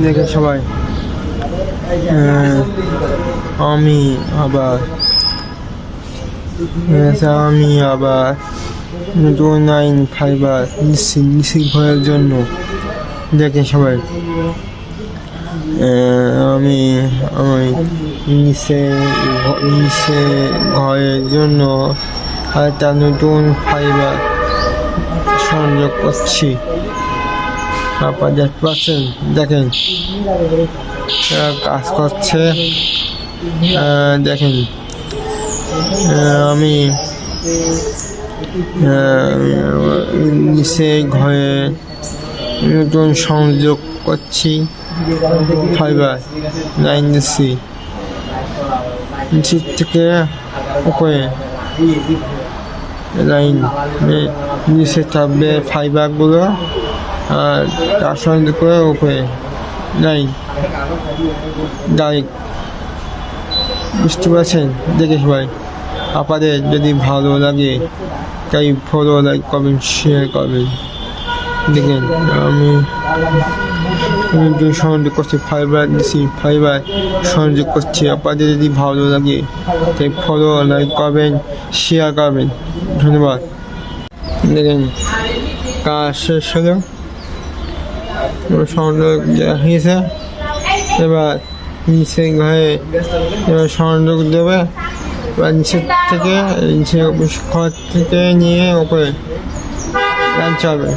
দেখে সবাই আমি আবার নতুন আইন ফাইবার নিশ্চিত ভয়ের জন্য দেখে সবাই আমি নিচে ঘরের জন্য একটা নতুন ফাইবার সংযোগ করছি। আপনারা দেখতে পাচ্ছেন, দেখেন কাজ করছে। দেখেন আমি নিচে ঘরে নতুন সংযোগ করছি ফাইবার লাইন দিচ্ছি নিচের থেকে উপরে লাইন নিচে থাকবে ফাইবারগুলো আর তার সঙ্গে করে উপরে লাইন ডাইরেক্ট। বুঝতে পারছেন? দেখে সবাই আপনাদের যদি ভালো লাগে তাই ফলো, লাইক করবেন, শেয়ার করবেন। দেখেন আমি সংযোগ করছি, ফাইবার দিচ্ছি, ফাইবার সংযোগ করছি। আপনাদের যদি ভালো লাগে তাই ফলো, লাইক করবেন, শেয়ার করবেন। ধন্যবাদ। দেখেন কাজ শেষ হলো, সংযোগ দেওয়া হয়েছে। এবার নিচে ঘরে এবার সংযোগ দেবে। এবার নিচের থেকে ঘর থেকে নিয়ে ওপরে লাইন চলবে,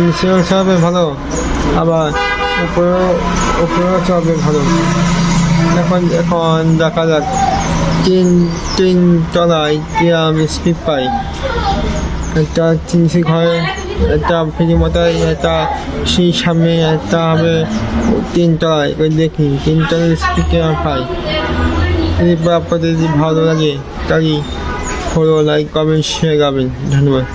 নিচেও চলবে ভালো, আবার উপরেও চলবে ভালো। এখন দেখা যাক তিন তলায় আমি স্পিড পাই। একটা নিচে ঘরে, একটা ফ্রি মোটর, একটা সেই সামনে, একটা হবে 3 তলায়। দেখি 3 তলায় স্পিড পাই। আপনাদের যদি ভালো লাগে তাই ফলো, লাইক করবেন, শেয়ার করবেন। ধন্যবাদ।